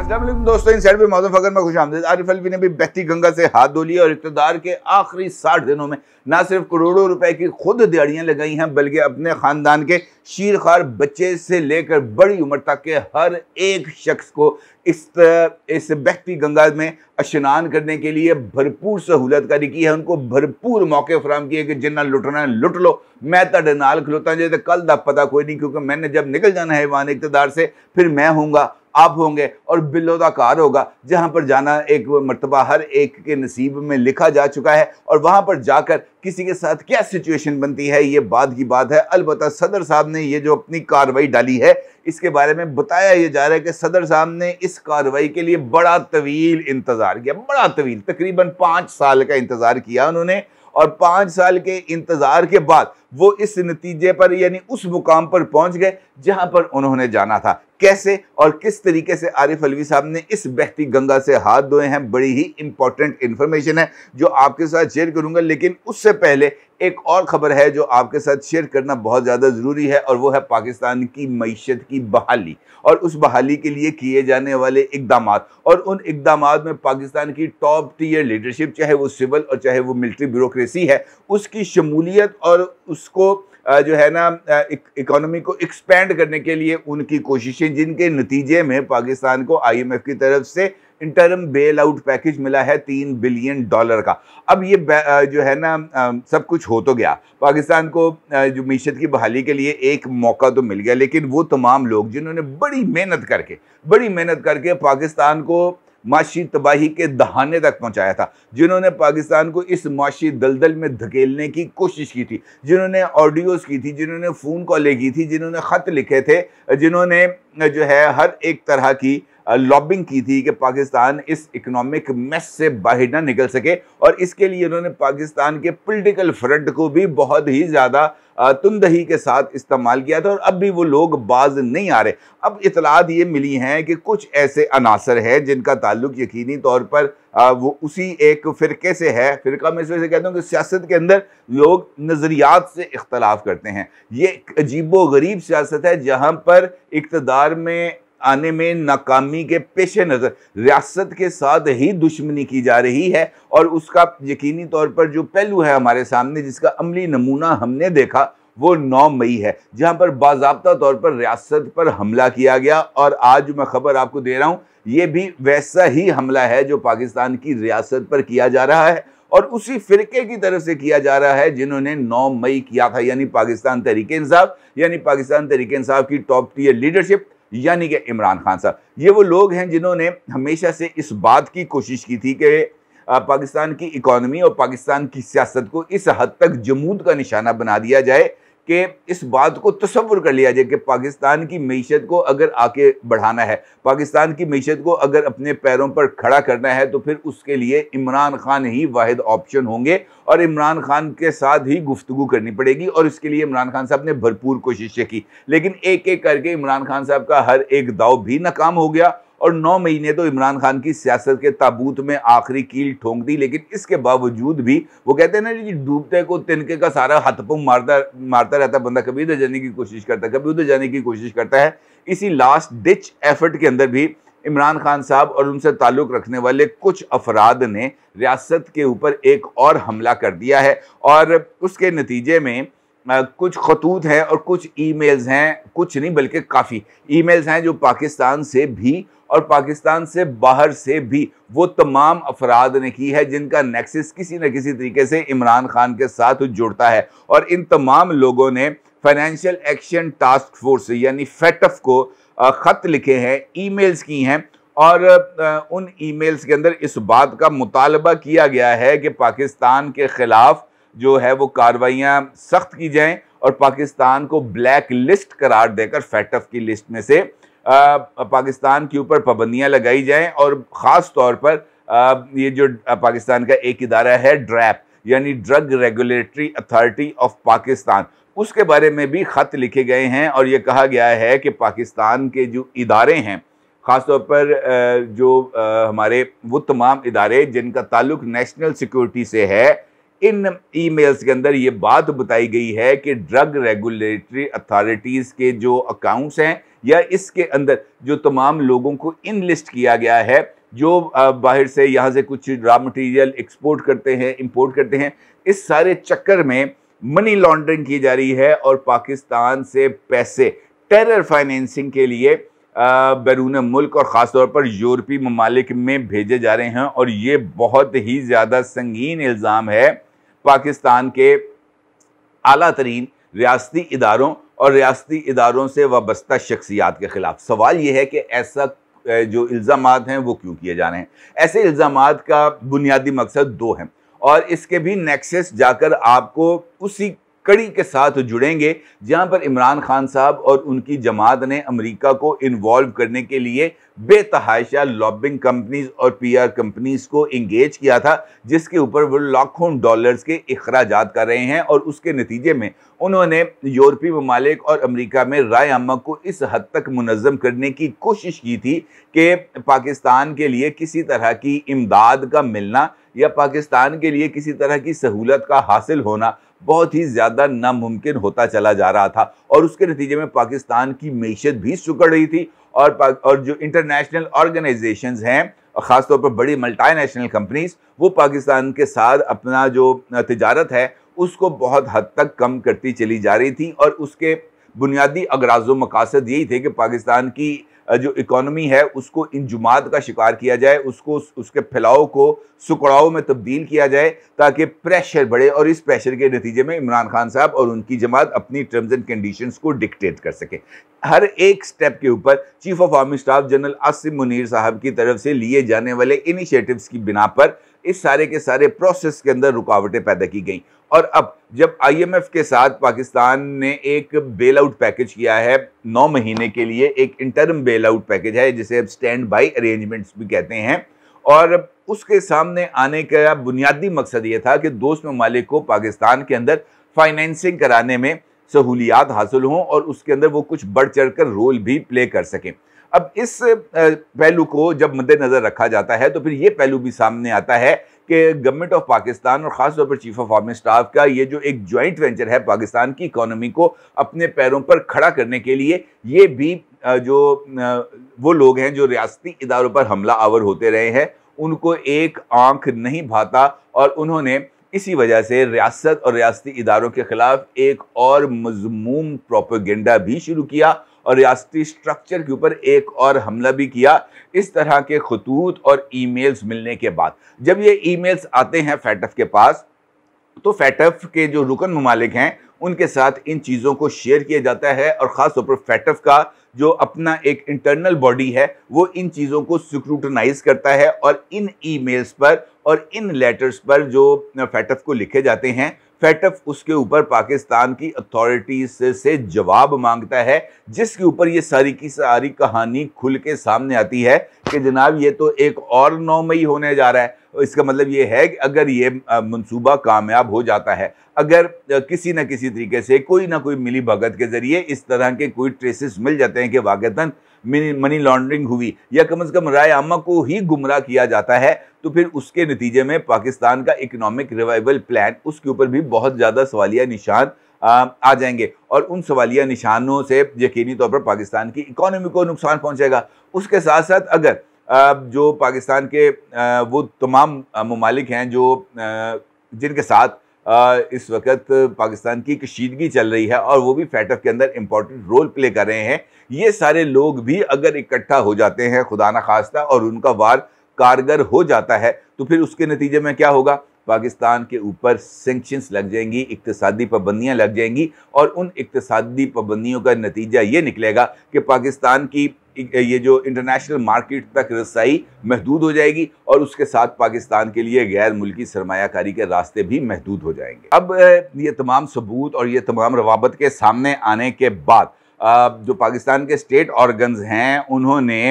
अस्सलाम वालेकुम दोस्तों, इन साइड पे मौजूद फकर में खुशामदीद। आरिफ अलवी ने भी बहती गंगा से हाथ धो लिया और इक़्तिदार के आखिरी 60 दिनों में ना सिर्फ करोड़ों रुपए की खुद दिहाड़ियां लगाई हैं, बल्कि अपने खानदान के शीरखार बच्चे से लेकर बड़ी उम्र तक के हर एक शख्स को इस बहती गंगा में स्नान करने के लिए भरपूर सहूलत करी की है। उनको भरपूर मौके फराम किए कि जिन्ना लुटना है लुट लो, मैं तुहाडे नाल खलोता जे ते कल दा पता कोई नहीं, क्योंकि मैंने जब निकल जाना है वान इक़्तिदार से, फिर मैं होऊंगा, आप होंगे और बिल्लो दा कार होगा, जहां पर जाना एक मर्तबा हर एक के नसीब में लिखा जा चुका है। और वहां पर जाकर किसी के साथ क्या सिचुएशन बनती है ये बाद की बात है। अलबत्ता सदर साहब ने ये जो अपनी कार्रवाई डाली है, इसके बारे में बताया ये जा रहा है कि सदर साहब ने इस कार्रवाई के लिए बड़ा तवील इंतजार किया, बड़ा तवील, तकरीबन 5 साल का इंतजार किया उन्होंने। और 5 साल के इंतजार के बाद वो इस नतीजे पर यानी उस मुकाम पर पहुंच गए जहां पर उन्होंने जाना था। कैसे और किस तरीके से आरिफ अलवी साहब ने इस बहती गंगा से हाथ धोए हैं, बड़ी ही इंपॉर्टेंट इंफॉर्मेशन है जो आपके साथ शेयर करूंगा। लेकिन उससे पहले एक और खबर है जो आपके साथ शेयर करना बहुत ज़्यादा ज़रूरी है, और वो है पाकिस्तान की मईशत की बहाली और उस बहाली के लिए किए जाने वाले इकदाम। और उन इकदाम में पाकिस्तान की टॉप टियर लीडरशिप, चाहे वो सिविल और चाहे वो मिलिट्री ब्यूरोक्रेसी है, उसकी शमूलियत और उसको जो है ना इकोनॉमी को एक्सपेंड करने के लिए उनकी कोशिशें, जिनके नतीजे में पाकिस्तान को IMF की तरफ से इंटरम बेल आउट पैकेज मिला है $3 बिलियन का। अब ये जो है ना सब कुछ हो तो गया, पाकिस्तान को जो मीशत की बहाली के लिए एक मौका तो मिल गया, लेकिन वो तमाम लोग जिन्होंने बड़ी मेहनत करके पाकिस्तान को माशी तबाही के दहाने तक पहुंचाया था, जिन्होंने पाकिस्तान को इस माशी दलदल में धकेलने की कोशिश की थी, जिन्होंने ऑडियोज़ की थी, जिन्होंने फ़ोन कॉलें की थी, जिन्होंने ख़त लिखे थे, जिन्होंने जो है हर एक तरह की लॉबिंग की थी कि पाकिस्तान इस इकोनॉमिक मेस से बाहर ना निकल सके। और इसके लिए उन्होंने पाकिस्तान के पॉलिटिकल फ्रंट को भी बहुत ही ज़्यादा तुंदही के साथ इस्तेमाल किया था, और अब भी वो लोग बाज नहीं आ रहे। अब इतलात ये मिली हैं कि कुछ ऐसे अनासर हैं जिनका ताल्लुक यकीनी तौर पर वो उसी एक फ़िरके से है। फ़िरका मैं इस वजह से कहता हूँ कि सियासत के अंदर लोग नज़रियात से इख्तलाफ करते हैं। ये एक अजीबो गरीब सियासत है जहाँ पर इक़्तिदार में आने में नाकामी के पेश नज़र रियासत के साथ ही दुश्मनी की जा रही है। और उसका यकीनी तौर पर जो पहलू है हमारे सामने, जिसका अमली नमूना हमने देखा, वो 9 मई है, जहां पर बाज़ाब्ता तौर पर रियासत पर हमला किया गया। और आज मैं खबर आपको दे रहा हूं, ये भी वैसा ही हमला है जो पाकिस्तान की रियासत पर किया जा रहा है, और उसी फिरके की तरफ से किया जा रहा है जिन्होंने 9 मई किया था, यानी पाकिस्तान तहरीक इंसाफ, यानी पाकिस्तान तहरीक इंसाफ की टॉप टियर लीडरशिप, यानी कि इमरान खान साहब। ये वो लोग हैं जिन्होंने हमेशा से इस बात की कोशिश की थी कि पाकिस्तान की इकॉनमी और पाकिस्तान की सियासत को इस हद तक जमूद का निशाना बना दिया जाए कि इस बात को तसव्वुर कर लिया जाए कि पाकिस्तान की मईशत को अगर आगे बढ़ाना है, पाकिस्तान की मईशत को अगर अपने पैरों पर खड़ा करना है, तो फिर उसके लिए इमरान खान ही वाहिद ऑप्शन होंगे और इमरान खान के साथ ही गुफ्तगू करनी पड़ेगी। और इसके लिए इमरान खान साहब ने भरपूर कोशिशें की, लेकिन एक एक करके इमरान खान साहब का हर एक दाव भी नाकाम हो गया। और 9 महीने तो इमरान खान की सियासत के ताबूत में आखिरी कील ठोंक दी, लेकिन इसके बावजूद भी वो कहते हैं ना जी, डूबते को तिनके का सारा हाथ पाँव मारता रहता बंदा, कभी इधर जाने की कोशिश करता है, कभी उधर जाने की कोशिश करता है। इसी लास्ट डिच एफर्ट के अंदर भी इमरान खान साहब और उनसे ताल्लुक़ रखने वाले कुछ अफराद ने रियासत के ऊपर एक और हमला कर दिया है, और उसके नतीजे में कुछ खतूत हैं और कुछ ईमेल्स हैं, कुछ नहीं बल्कि काफ़ी ईमेल्स हैं जो पाकिस्तान से भी और पाकिस्तान से बाहर से भी वो तमाम अफराद ने की है जिनका नेक्सस किसी न किसी तरीके से इमरान खान के साथ जुड़ता है। और इन तमाम लोगों ने फाइनेंशियल एक्शन टास्क फोर्स यानी फैटफ को ख़त लिखे हैं, ईमेल्स की हैं, और उन ईमेल्स के अंदर इस बात का मुतालबा किया गया है कि पाकिस्तान के ख़िलाफ़ जो है वो कार्रवाइयाँ सख्त की जाएं और पाकिस्तान को ब्लैक लिस्ट करार देकर फैटफ की लिस्ट में से पाकिस्तान के ऊपर पाबंदियां लगाई जाएं। और ख़ास तौर पर ये जो पाकिस्तान का एक इदारा है ड्रैप, यानी drug regulatory authority of Pakistan, उसके बारे में भी ख़त लिखे गए हैं। और ये कहा गया है कि पाकिस्तान के जो इदारे हैं, ख़ास तौर पर जो हमारे वो तमाम इदारे जिनका ताल्लुक़ नेशनल सिक्योरिटी से है, इन ईमेल्स के अंदर ये बात बताई गई है कि ड्रग रेगुलेटरी अथॉरिटीज़ के जो अकाउंट्स हैं या इसके अंदर जो तमाम लोगों को इनलिस्ट किया गया है जो बाहर से यहाँ से कुछ रॉ मटेरियल एक्सपोर्ट करते हैं, इंपोर्ट करते हैं, इस सारे चक्कर में मनी लॉन्ड्रिंग की जा रही है और पाकिस्तान से पैसे टेरर फाइनेंसिंग के लिए बैरून मुल्क और ख़ास तौर पर यूरोपीय ममालिक में भेजे जा रहे हैं। और ये बहुत ही ज़्यादा संगीन इल्ज़ाम है पाकिस्तान के आला तरीन रियासती इदारों और रियासती इदारों से वाबस्ता शख्सियात के ख़िलाफ़। सवाल ये है कि ऐसा जो इल्ज़ामात हैं वो क्यों किए जा रहे हैं। ऐसे इल्ज़ामात का बुनियादी मकसद दो हैं और इसके भी नेक्सस जाकर आपको उसी कड़ी के साथ जुड़ेंगे जहां पर इमरान खान साहब और उनकी जमात ने अमेरिका को इन्वॉल्व करने के लिए बेतहाशा लॉबिंग कंपनीज और पीआर कंपनीज को इंगेज किया था, जिसके ऊपर वो लाखों डॉलर्स के अखराजात कर रहे हैं। और उसके नतीजे में उन्होंने यूरोपीय ममालिक और अमेरिका में राय आमा को इस हद तक मुनज़्ज़म करने की कोशिश की थी कि पाकिस्तान के लिए किसी तरह की इमदाद का मिलना या पाकिस्तान के लिए किसी तरह की सहूलत का हासिल होना बहुत ही ज़्यादा नामुमकिन होता चला जा रहा था। और उसके नतीजे में पाकिस्तान की मईशत भी सुकड़ रही थी और जो इंटरनेशनल ऑर्गेनाइजेशंस हैं, ख़ासतौर पर बड़ी मल्टीनेशनल कंपनीज, वो पाकिस्तान के साथ अपना जो तिजारत है उसको बहुत हद तक कम करती चली जा रही थी। और उसके बुनियादी अगराज़ व मकासद यही थे कि पाकिस्तान की जो इकॉनमी है उसको इंजुमात का शिकार किया जाए, उसको उसके फैलाव को सुकड़ाव में तब्दील किया जाए ताकि प्रेशर बढ़े और इस प्रेशर के नतीजे में इमरान खान साहब और उनकी जमात अपनी टर्म्स एंड कंडीशंस को डिक्टेट कर सके। हर एक स्टेप के ऊपर chief of army staff general Asim Munir साहब की तरफ से लिए जाने वाले इनिशिएटिव्स की बिना पर इस सारे के सारे प्रोसेस के अंदर रुकावटें पैदा की गई। और अब जब आईएमएफ के साथ पाकिस्तान ने एक बेल आउट पैकेज किया है 9 महीने के लिए, एक इंटरम बेल आउट पैकेज है जिसे अब स्टैंड बाई अरेंजमेंट्स भी कहते हैं, और उसके सामने आने का बुनियादी मकसद ये था कि दोस्त ममालिक को पाकिस्तान के अंदर फाइनेंसिंग कराने में सहूलियात हासिल हों और उसके अंदर वो कुछ बढ़ चढ़ कर रोल भी प्ले कर सकें। अब इस पहलू को जब मद्देनज़र रखा जाता है तो फिर ये पहलू भी सामने आता है कि गवर्नमेंट ऑफ पाकिस्तान और ख़ास तौर पर चीफ ऑफ आर्मी स्टाफ का ये जो एक जॉइंट वेंचर है पाकिस्तान की इकोनॉमी को अपने पैरों पर खड़ा करने के लिए, ये भी जो वो लोग हैं जो रियासती इदारों पर हमला आवर होते रहे हैं उनको एक आंख नहीं भाता और उन्होंने इसी वजह से रियासत और रियासती इदारों के खिलाफ एक और मज़मूम प्रोपेगेंडा भी शुरू किया और रियासती स्ट्रक्चर के ऊपर एक और हमला भी किया। इस तरह के खतूत और ईमेल्स मिलने के बाद जब ये ईमेल्स आते हैं फैटफ के पास, तो फैटफ के जो रुकन ममालिक हैं उनके साथ इन चीज़ों को शेयर किया जाता है और ख़ास तौर पर फैटफ का जो अपना एक इंटरनल बॉडी है वो इन चीज़ों को स्क्रूटनाइज करता है और इन ईमेल्स पर और इन लेटर्स पर जो फैटफ को लिखे जाते हैं, फैटफ उसके ऊपर पाकिस्तान की अथॉरिटीज से जवाब मांगता है, जिसके ऊपर ये सारी की सारी कहानी खुल के सामने आती है कि जनाब ये तो एक और 9 मई होने जा रहा है। इसका मतलब ये है कि अगर ये मंसूबा कामयाब हो जाता है, अगर किसी न किसी तरीके से कोई ना कोई मिली भगत के ज़रिए इस तरह के कोई ट्रेसेस मिल जाते हैं कि वाक़तन मनी लॉन्ड्रिंग हुई या कम से कम राय आमा को ही गुमराह किया जाता है, तो फिर उसके नतीजे में पाकिस्तान का इकोनॉमिक रिवाइवल प्लान उसके ऊपर भी बहुत ज़्यादा सवालिया निशान आ जाएंगे और उन सवालिया निशानों से यकीनी तौर पर पाकिस्तान की इकोनॉमी को नुकसान पहुँचेगा। उसके साथ साथ अगर जो पाकिस्तान के वो तमाम ममालिक हैं जो जिनके साथ इस वक्त पाकिस्तान की कशीदगी चल रही है और वो भी फैटफ के अंदर इम्पोर्टेंट रोल प्ले कर रहे हैं, ये सारे लोग भी अगर इकट्ठा हो जाते हैं खुदा न खास्ता और उनका वार कारगर हो जाता है, तो फिर उसके नतीजे में क्या होगा, पाकिस्तान के ऊपर सैंक्शंस लग जाएंगी, इक्तिसादी पाबंदियाँ लग जाएंगी और उन इक्तिसादी पाबंदियों का नतीजा ये निकलेगा कि पाकिस्तान की ये जो इंटरनेशनल मार्केट तक रसाई महदूद हो जाएगी और उसके साथ पाकिस्तान के लिए गैर मुल्की सरमायाकारी के रास्ते भी महदूद हो जाएंगे। अब ये तमाम सबूत और ये तमाम रवाबत के सामने आने के बाद जो पाकिस्तान के स्टेट ऑर्गन्स हैं उन्होंने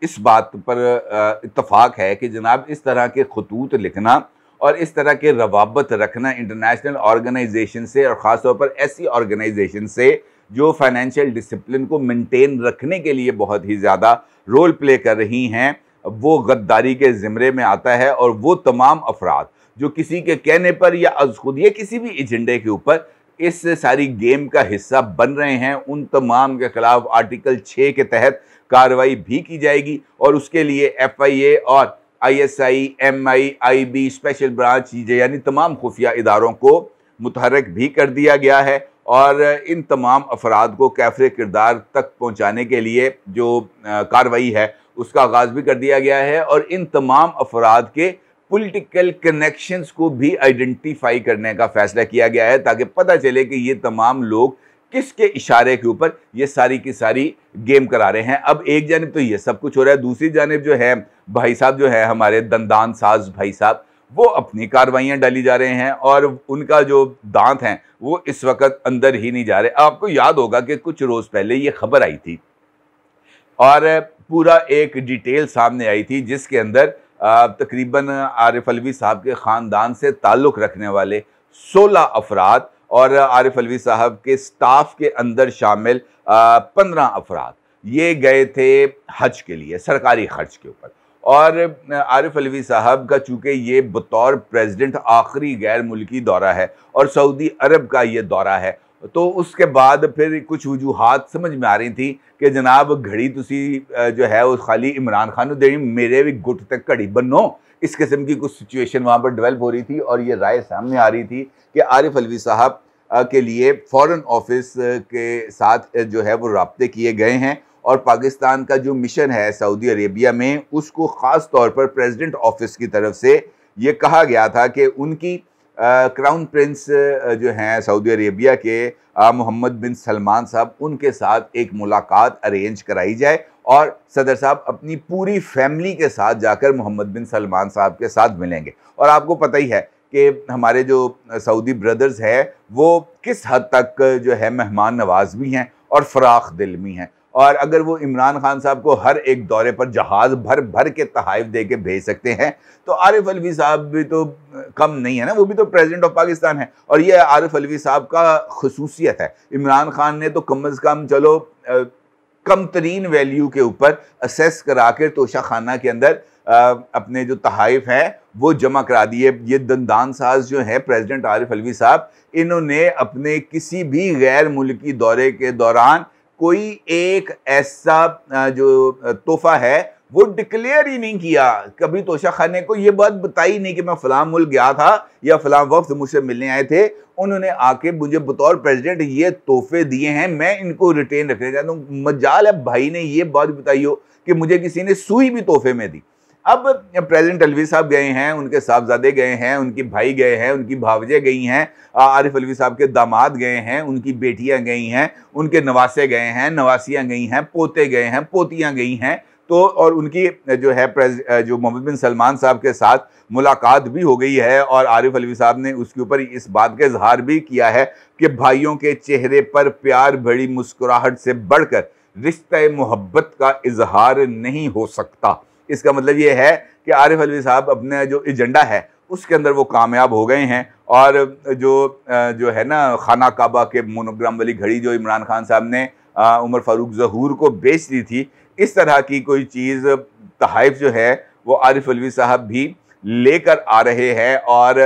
इस बात पर इत्तफाक है कि जनाब इस तरह के खतूत लिखना और इस तरह के रवाबत रखना इंटरनेशनल ऑर्गेनाइजेशन से और ख़ास तौर पर ऐसी ऑर्गेनाइजेशन से जो फाइनेंशियल डिसिप्लिन को मेंटेन रखने के लिए बहुत ही ज़्यादा रोल प्ले कर रही हैं, वो गद्दारी के ज़िम्रे में आता है। और वो तमाम अफराद जो किसी के कहने पर या अज़ खुद या किसी भी एजेंडे के ऊपर इस सारी गेम का हिस्सा बन रहे हैं, उन तमाम के खिलाफ आर्टिकल 6 के तहत कार्रवाई भी की जाएगी और उसके लिए FIA और ISI, MI, IB, special branch यानी तमाम खुफिया इदारों को मुतहर्रिक भी कर दिया गया है और इन तमाम अफराद को कैफ़रे किरदार तक पहुँचाने के लिए जो कार्रवाई है उसका आगाज़ भी कर दिया गया है और इन तमाम अफराद के पॉलिटिकल कनेक्शंस को भी आइडेंटिफाई करने का फैसला किया गया है ताकि पता चले कि ये तमाम लोग किसके इशारे के ऊपर ये सारी की सारी गेम करा रहे हैं। अब एक जानिब तो ये सब कुछ हो रहा है, दूसरी जानिब जो है भाई साहब जो है हमारे दंदान साज भाई साहब वो अपनी कार्रवाइयाँ डाली जा रहे हैं और उनका जो दांत हैं वो इस वक्त अंदर ही नहीं जा रहे। आपको याद होगा कि कुछ रोज़ पहले ये खबर आई थी और पूरा एक डिटेल सामने आई थी जिसके अंदर तकरीबन आरिफ अलवी साहब के ख़ानदान से ताल्लुक़ रखने वाले 16 अफराद और आरिफ अलवी साहब के स्टाफ के अंदर शामिल 15 अफराद ये गए थे हज के लिए सरकारी खर्च के ऊपर। और आरिफ अलवी साहब का चूँकि ये बतौर प्रेसिडेंट आखिरी गैर मुल्की दौरा है और सऊदी अरब का ये दौरा है, तो उसके बाद फिर कुछ वजूहात समझ में आ रही थी कि जनाब घड़ी तुसी जो है वो खाली इमरान खान को देनी, मेरे भी गुट तक घड़ी बनो, इस किस्म की कुछ सिचुएशन वहाँ पर डेवलप हो रही थी और ये राय सामने आ रही थी कि आरिफ अलवी साहब के लिए फ़ॉरेन ऑफिस के साथ जो है वो राब्ते किए गए हैं और पाकिस्तान का जो मिशन है सऊदी अरेबिया में उसको ख़ास तौर पर प्रेसिडेंट ऑफिस की तरफ से ये कहा गया था कि उनकी क्राउन प्रिंस जो हैं सऊदी अरेबिया के मोहम्मद बिन सलमान साहब उनके साथ एक मुलाकात अरेंज कराई जाए और सदर साहब अपनी पूरी फैमिली के साथ जाकर मोहम्मद बिन सलमान साहब के साथ मिलेंगे। और आपको पता ही है कि हमारे जो सऊदी ब्रदर्स हैं वो किस हद तक जो है मेहमान नवाज भी हैं और फराख दिल भी हैं और अगर वो इमरान खान साहब को हर एक दौरे पर जहाज़ भर भर के तहाइफ दे के भेज सकते हैं तो आरिफ अलवी साहब भी तो कम नहीं है ना, वो भी तो प्रेसिडेंट ऑफ पाकिस्तान है और ये आरिफ अलवी साहब का खसूसियत है। इमरान खान ने तो कम अज़ कम चलो कम तरीन वैल्यू के ऊपर असेस करा कर तोशा खाना के अंदर अपने जो तहाइफ हैं वो जमा करा दिए। ये दंदान साज जो है प्रेसिडेंट आरिफ अलवी साहब, इन्होंने अपने किसी भी गैर मुल्की दौरे के दौरान कोई एक ऐसा जो तोहफा है वो डिक्लेयर ही नहीं किया। कभी तोशा खाने को ये बात बताई नहीं कि मैं फ़लाँ मुल्क गया था या फ़लाँ वक्त मुझसे मिलने आए थे, उन्होंने आके मुझे बतौर प्रेसिडेंट ये तोहफे दिए हैं, मैं इनको रिटेन रखना चाहता हूँ। मजाल है भाई ने ये बात बताई हो कि मुझे किसी ने सुई भी तोहफे में दी। अब प्रेसिडेंट अलवी साहब गए हैं, उनके साहबजादे गए हैं, उनके भाई गए हैं, उनकी भावजें गई हैं, आरिफ अलवी साहब के दामाद गए हैं, उनकी बेटियां गई हैं, उनके नवासे गए हैं, नवासियां गई हैं, पोते गए हैं, पोतियां गई हैं, तो और उनकी जो है जो मोहम्मद बिन सलमान साहब के साथ मुलाकात भी हो गई है और आरिफ अलवी साहब ने उसके ऊपर इस बात का इजहार भी किया है कि भाइयों के चेहरे पर प्यार भरी मुस्कुराहट से बढ़कर रिश्ते मोहब्बत का इजहार नहीं हो सकता। इसका मतलब ये है कि आरिफ अलवी साहब अपने जो एजेंडा है उसके अंदर वो कामयाब हो गए हैं और जो है ना खाना काबा के मोनोग्राम वाली घड़ी जो इमरान खान साहब ने उमर फारूक ज़हूर को बेच दी थी, इस तरह की कोई चीज़ तहाइफ जो है वो आरिफ अलवी साहब भी लेकर आ रहे हैं और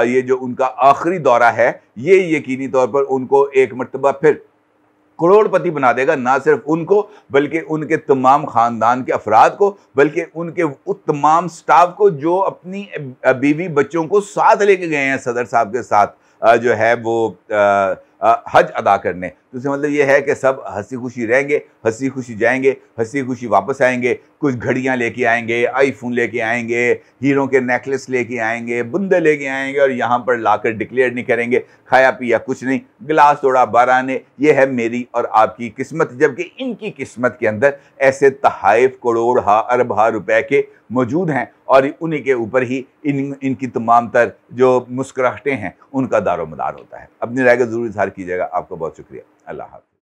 ये जो उनका आखिरी दौरा है ये यकीनी तौर पर उनको एक मर्तबा फिर करोड़पति बना देगा, ना सिर्फ उनको बल्कि उनके तमाम ख़ानदान के अफराद को, बल्कि उनके उस तमाम स्टाफ को जो अपनी बीवी बच्चों को साथ लेके गए हैं सदर साहब के साथ जो है वो हज अदा करने। तो इसका मतलब ये है कि सब हंसी खुशी रहेंगे, हंसी खुशी जाएंगे, हंसी खुशी वापस आएंगे, कुछ घड़ियां लेके आएंगे, आईफोन लेके आएंगे, हीरों के नेकलेस लेके आएंगे, बुंदे लेके आएंगे और यहाँ पर लाकर डिक्लेयर नहीं करेंगे खाया पिया कुछ नहीं, गिलास तोड़ा 12 ने। ये है मेरी और आपकी किस्मत, जबकि इनकी किस्मत के अंदर ऐसे तहाइफ करोड़ अरब रुपए के मौजूद हैं और उन्हीं के ऊपर ही इनकी तमाम तर जो मुस्कुराहटें हैं उनका दारोमदार होता है। अपनी राय का ज़रूर इज़हार कीजिएगा। आपका बहुत शुक्रिया। अल्लाह हाफ़िज़।